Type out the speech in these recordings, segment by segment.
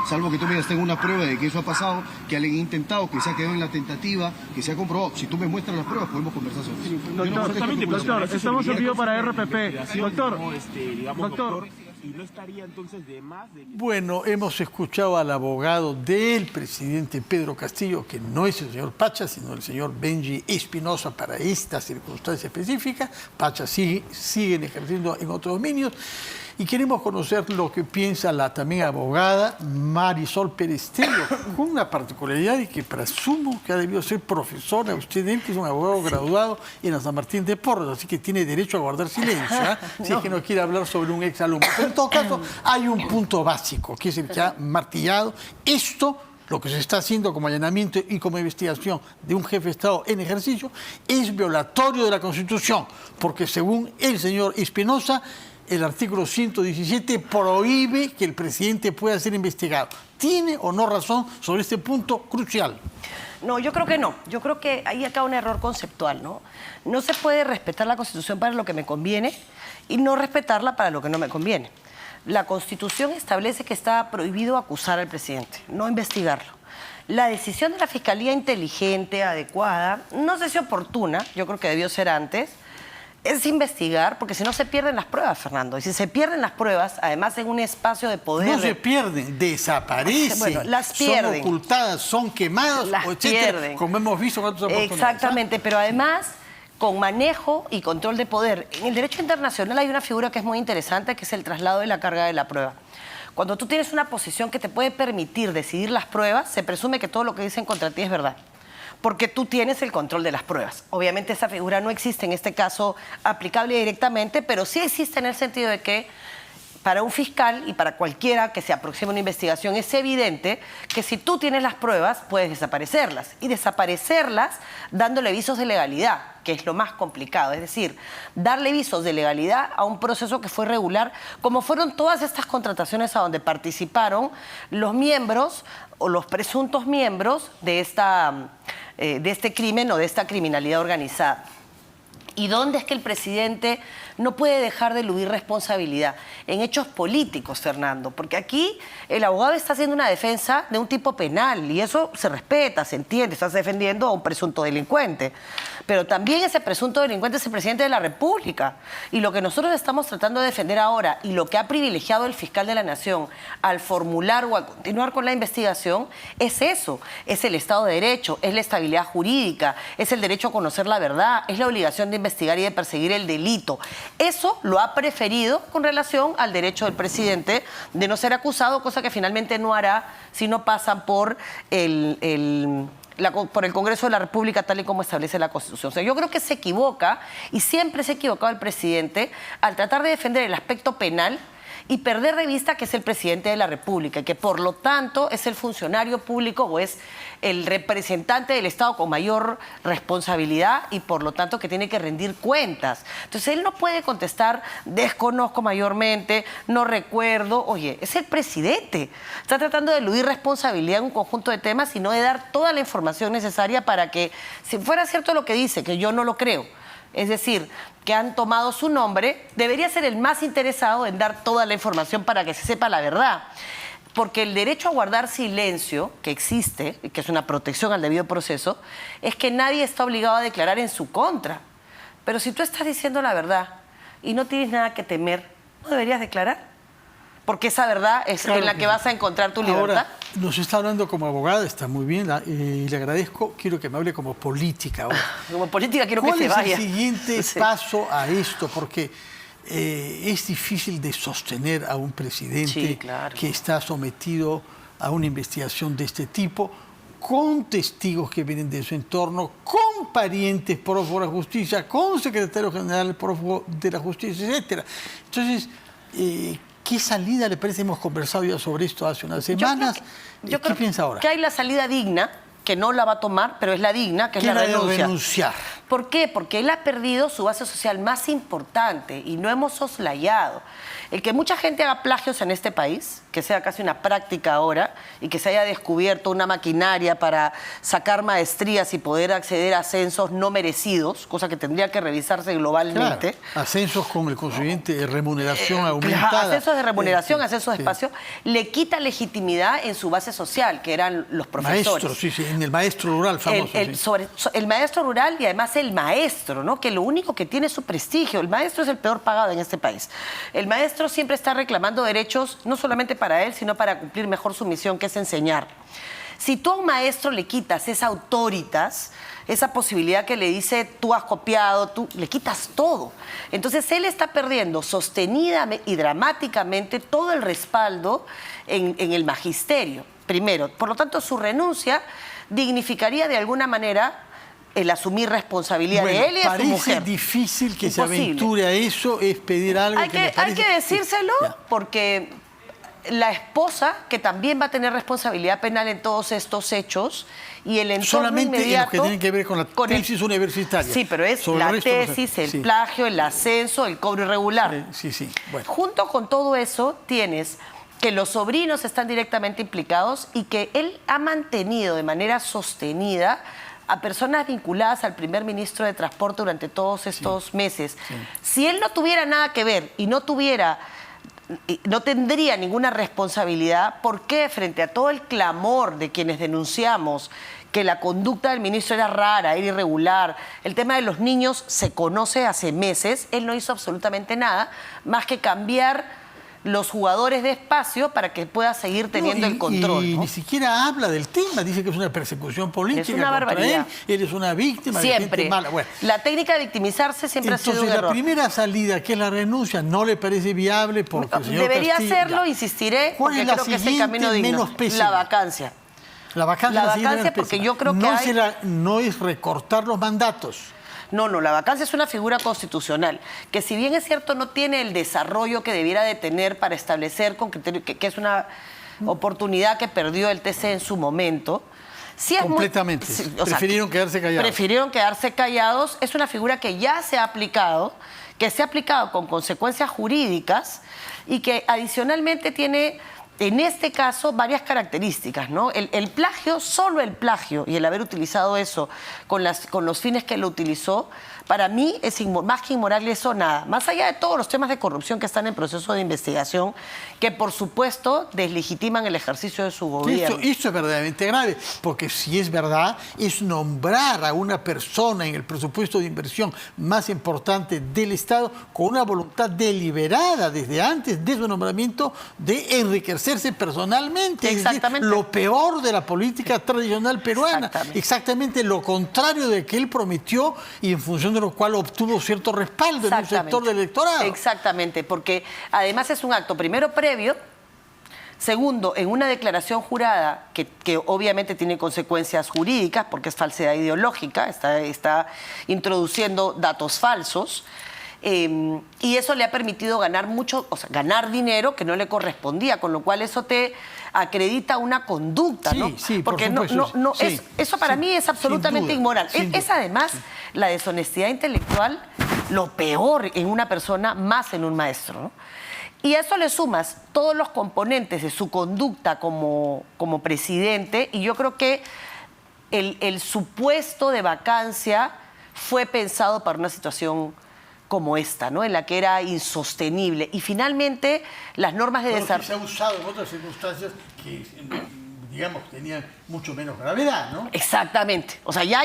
salvo que tú me digas, tengo una prueba de que eso ha pasado, que alguien ha intentado, que se ha quedado en la tentativa, que se ha comprobado. Si tú me muestras las pruebas, podemos conversar sobre eso. Doctor, estamos en vivo para RPP. Doctor, ¿Y no estaría entonces de más? Bueno, hemos escuchado al abogado del presidente Pedro Castillo, que no es el señor Pacha, sino el señor Benji Espinosa para esta circunstancia específica. Pacha siguen ejerciendo en otros dominios. Y queremos conocer lo que piensa la también abogada Marisol Perestello, con una particularidad y que presumo que ha debido ser profesora. Usted que es un abogado graduado en la San Martín de Porres, así que tiene derecho a guardar silencio, ¿eh? Si es que no quiere hablar sobre un exalumno. Pero en todo caso, hay un punto básico, que es el que ha martillado esto. Lo que se está haciendo como allanamiento y como investigación de un jefe de Estado en ejercicio es violatorio de la Constitución, porque según el señor Espinosa, el artículo 117 prohíbe que el presidente pueda ser investigado. ¿Tiene o no razón sobre este punto crucial? No, yo creo que no. Yo creo que hay acá un error conceptual, ¿no? No se puede respetar la Constitución para lo que me conviene y no respetarla para lo que no me conviene. La Constitución establece que está prohibido acusar al presidente, no investigarlo. La decisión de la Fiscalía inteligente, adecuada, no sé si oportuna, yo creo que debió ser antes, es investigar, porque si no se pierden las pruebas, Fernando. Y si se pierden las pruebas, además en un espacio de poder... No se pierden, desaparecen. Bueno, las pierden. Son ocultadas, son quemadas, las etcétera, pierden. como hemos visto en otras oportunidades. Exactamente, pero además con manejo y control de poder. En el derecho internacional hay una figura que es muy interesante, que es el traslado de la carga de la prueba. Cuando tú tienes una posición que te puede permitir decidir las pruebas, se presume que todo lo que dicen contra ti es verdad, porque tú tienes el control de las pruebas. Obviamente esa figura no existe en este caso aplicable directamente, pero sí existe en el sentido de que para un fiscal y para cualquiera que se aproxime a una investigación es evidente que si tú tienes las pruebas puedes desaparecerlas, y desaparecerlas dándole visos de legalidad, que es lo más complicado, es decir, darle visos de legalidad a un proceso que fue regular, como fueron todas estas contrataciones a donde participaron los miembros o los presuntos miembros de este crimen o de esta criminalidad organizada. ¿Y dónde es que el presidente no puede dejar de eludir responsabilidad? En hechos políticos, Fernando, porque aquí el abogado está haciendo una defensa de un tipo penal y eso se respeta, se entiende, estás defendiendo a un presunto delincuente. Pero también ese presunto delincuente es el presidente de la República. Y lo que nosotros estamos tratando de defender ahora y lo que ha privilegiado el fiscal de la Nación al formular o al continuar con la investigación es eso, es el Estado de Derecho, es la estabilidad jurídica, es el derecho a conocer la verdad, es la obligación de investigar y de perseguir el delito. Eso lo ha preferido con relación al derecho del presidente de no ser acusado, cosa que finalmente no hará si no pasan por por el Congreso de la República tal y como establece la Constitución. O sea, yo creo que se equivoca y siempre se ha equivocado el presidente al tratar de defender el aspecto penal y perder de vista que es el presidente de la República y que por lo tanto es el funcionario público o es el representante del Estado con mayor responsabilidad y por lo tanto que tiene que rendir cuentas. Entonces él no puede contestar desconozco mayormente, no recuerdo. Oye, es el presidente. Está tratando de eludir responsabilidad en un conjunto de temas y no de dar toda la información necesaria para que, si fuera cierto lo que dice, que yo no lo creo, es decir, que han tomado su nombre, debería ser el más interesado en dar toda la información para que se sepa la verdad. Porque el derecho a guardar silencio, que existe, y que es una protección al debido proceso, es que nadie está obligado a declarar en su contra. Pero si tú estás diciendo la verdad y no tienes nada que temer, ¿no deberías declarar? Porque esa verdad es claro, en la que vas a encontrar tu libertad. Ahora, nos está hablando como abogada, está muy bien, y le agradezco. Quiero que me hable como política ahora. Como política quiero que se vaya. ¿Cuál es el siguiente paso a esto? Porque es difícil de sostener a un presidente que está sometido a una investigación de este tipo, con testigos que vienen de su entorno, con parientes prófugos de la justicia, con secretario general prófugo de la justicia, etc. Entonces, ¿qué salida le parece? Hemos conversado ya sobre esto hace unas semanas. ¿Qué piensa ahora? Que hay la salida digna, que no la va a tomar, pero es la digna, que es la renuncia. ¿Por qué? Porque él ha perdido su base social más importante y no hemos soslayado. El que mucha gente haga plagios en este país, que sea casi una práctica ahora y que se haya descubierto una maquinaria para sacar maestrías y poder acceder a ascensos no merecidos, cosa que tendría que revisarse globalmente. Claro, ascensos con el consiguiente de remuneración aumentada. Ascensos de remuneración, ascensos de espacio, le quita legitimidad en su base social, que eran los profesores. Maestros, sí, en el maestro rural famoso. El maestro rural y además el maestro, ¿no? Que lo único que tiene es su prestigio. El maestro es el peor pagado en este país. El maestro siempre está reclamando derechos, no solamente para él, sino para cumplir mejor su misión, que es enseñar. Si tú a un maestro le quitas esa autoritas, esa posibilidad que le dice tú has copiado, tú le quitas todo. Entonces él está perdiendo sostenida y dramáticamente todo el respaldo en el magisterio, primero. Por lo tanto, su renuncia dignificaría de alguna manera el asumir responsabilidad de él y de su mujer. Parece difícil que se aventure a eso, es pedir algo hay que decírselo porque la esposa, que también va a tener responsabilidad penal en todos estos hechos, y el entorno solamente inmediato... en lo que tienen que ver con la tesis universitaria. Sí, pero es la tesis, el plagio, el ascenso, el cobro irregular. Sí. Bueno. Junto con todo eso tienes que los sobrinos están directamente implicados y que él ha mantenido de manera sostenida a personas vinculadas al primer ministro de Transporte durante todos estos meses. Sí. Si él no tuviera nada que ver y no tendría ninguna responsabilidad, ¿por qué frente a todo el clamor de quienes denunciamos que la conducta del ministro era rara, era irregular, el tema de los niños se conoce hace meses, él no hizo absolutamente nada más que cambiar los jugadores de espacio para que pueda seguir teniendo el control? Y ni siquiera habla del tema, dice que es una persecución política. Es una barbaridad. Él es una víctima de gente mala. Bueno. La técnica de victimizarse siempre ha sido un error. La primera salida, que es la renuncia, no le parece viable porque el señor debería Castillo, hacerlo, insistiré, porque creo que es el camino digno. La vacancia. La vacancia porque yo creo que no es recortar los mandatos. No, la vacancia es una figura constitucional que, si bien es cierto, no tiene el desarrollo que debiera de tener para establecer con criterio, que es una oportunidad que perdió el TC en su momento. Sí, completamente. Prefirieron quedarse callados. Prefirieron quedarse callados. Es una figura que ya se ha aplicado, con consecuencias jurídicas y que adicionalmente tiene, en este caso, varias características, ¿no? El plagio, solo el plagio, y el haber utilizado eso con los fines que lo utilizó, para mí es más que inmoral y eso nada. Más allá de todos los temas de corrupción que están en proceso de investigación, que por supuesto deslegitiman el ejercicio de su gobierno. Esto es verdaderamente grave, porque si es verdad, es nombrar a una persona en el presupuesto de inversión más importante del Estado con una voluntad deliberada desde antes de su nombramiento de enriquecerse personalmente. Exactamente. Es decir, lo peor de la política tradicional peruana. Exactamente lo contrario de que él prometió y en función de lo cual obtuvo cierto respaldo en un sector del electorado. Exactamente, porque además es un acto, primero, previo, segundo, en una declaración jurada que obviamente tiene consecuencias jurídicas porque es falsedad ideológica, está introduciendo datos falsos, y eso le ha permitido ganar ganar dinero que no le correspondía, con lo cual eso te acredita una conducta, ¿no? Sí, porque eso para mí es absolutamente inmoral. Es además la deshonestidad intelectual lo peor en una persona, más en un maestro, ¿no? Y a eso le sumas todos los componentes de su conducta como presidente, y yo creo que el supuesto de vacancia fue pensado para una situación como esta, ¿no? En la que era insostenible. Y finalmente las normas de desarrollo... Se ha usado en otras circunstancias que, digamos, tenían mucho menos gravedad, ¿no? Exactamente. O sea, ya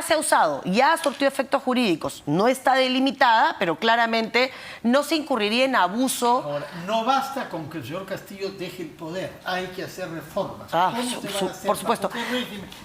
se ha usado, ya ha surtido efectos jurídicos. No está delimitada, pero claramente no se incurriría en abuso. Ahora, no basta con que el señor Castillo deje el poder, hay que hacer reformas. ¿Cómo se van a hacer? Por supuesto.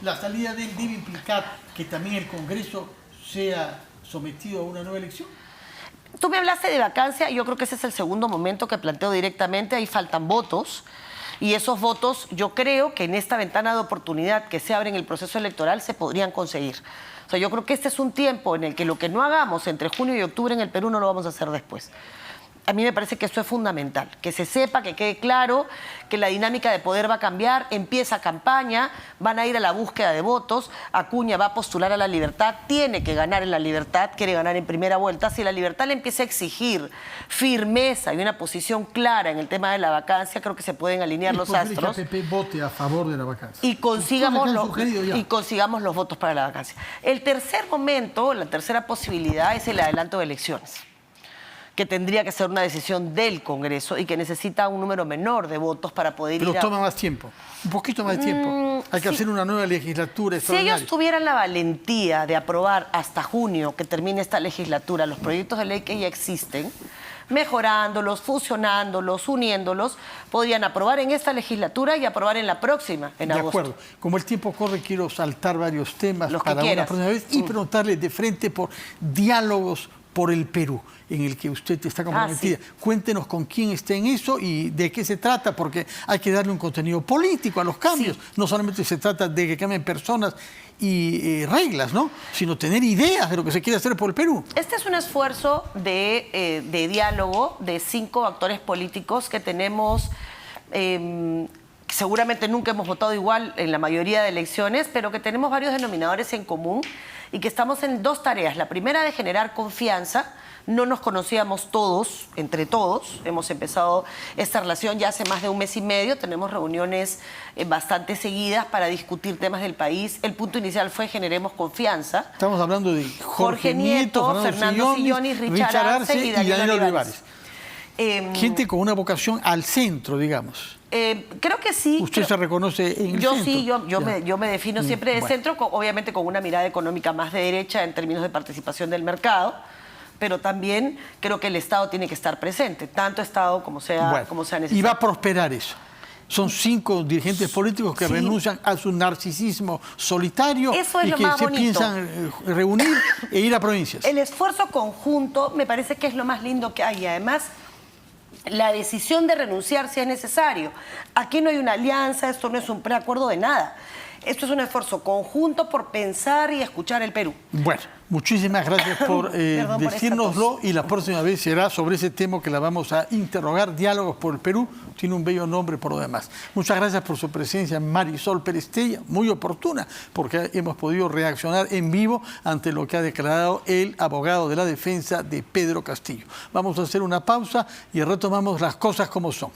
La salida de él debe implicar que también el Congreso sea sometido a una nueva elección. Tú me hablaste de vacancia, y yo creo que ese es el segundo momento que planteo directamente. Ahí faltan votos, y esos votos yo creo que en esta ventana de oportunidad que se abre en el proceso electoral se podrían conseguir. O sea, yo creo que este es un tiempo en el que lo que no hagamos entre junio y octubre en el Perú no lo vamos a hacer después. A mí me parece que eso es fundamental, que se sepa, que quede claro que la dinámica de poder va a cambiar, empieza campaña, van a ir a la búsqueda de votos, Acuña va a postular a La Libertad, tiene que ganar en La Libertad, quiere ganar en primera vuelta. Si La Libertad le empieza a exigir firmeza y una posición clara en el tema de la vacancia, creo que se pueden alinear los astros. Que PP vote a favor de la vacancia. Y consigamos los votos para la vacancia. El tercer momento, la tercera posibilidad es el adelanto de elecciones, que tendría que ser una decisión del Congreso y que necesita un número menor de votos para poder Pero toma más tiempo, un poquito más de tiempo. Hay que hacer una nueva legislatura. Si ellos tuvieran la valentía de aprobar hasta junio, que termine esta legislatura, los proyectos de ley que ya existen, mejorándolos, fusionándolos, uniéndolos, podrían aprobar en esta legislatura y aprobar en la próxima, en agosto. De acuerdo. Como el tiempo corre, quiero saltar varios temas para una próxima vez y preguntarle de frente por diálogos por el Perú, en el que usted está comprometida. Sí. Cuéntenos con quién está en eso y de qué se trata, porque hay que darle un contenido político a los cambios. Sí. No solamente se trata de que cambien personas y reglas, ¿no? Sino tener ideas de lo que se quiere hacer por el Perú. Este es un esfuerzo de diálogo de 5 actores políticos que tenemos... seguramente nunca hemos votado igual en la mayoría de elecciones, pero que tenemos varios denominadores en común y que estamos en 2 tareas. La primera, de generar confianza. No nos conocíamos todos, entre todos. Hemos empezado esta relación ya hace más de 1 mes y medio. Tenemos reuniones bastante seguidas para discutir temas del país. El punto inicial fue generemos confianza. Estamos hablando de Jorge Nieto, Fernando Sillonis, Richard Arce y Daniel Olivares. Gente con una vocación al centro, digamos. Creo que sí. ¿Usted se reconoce en el centro? Sí, yo me defino siempre de centro, obviamente con una mirada económica más de derecha en términos de participación del mercado, pero también creo que el Estado tiene que estar presente, tanto Estado como sea necesario. Y va a prosperar eso. Son 5 dirigentes políticos que renuncian a su narcisismo solitario y que se piensan reunir e ir a provincias. El esfuerzo conjunto me parece que es lo más lindo que hay. Además, la decisión de renunciar si es necesario. Aquí no hay una alianza, esto no es un preacuerdo de nada. Esto es un esfuerzo conjunto por pensar y escuchar el Perú. Bueno, muchísimas gracias por decírnoslo y la próxima vez será sobre ese tema que la vamos a interrogar. Diálogos por el Perú, tiene un bello nombre por lo demás. Muchas gracias por su presencia, Marisol Perestella, muy oportuna, porque hemos podido reaccionar en vivo ante lo que ha declarado el abogado de la defensa de Pedro Castillo. Vamos a hacer una pausa y retomamos las cosas como son.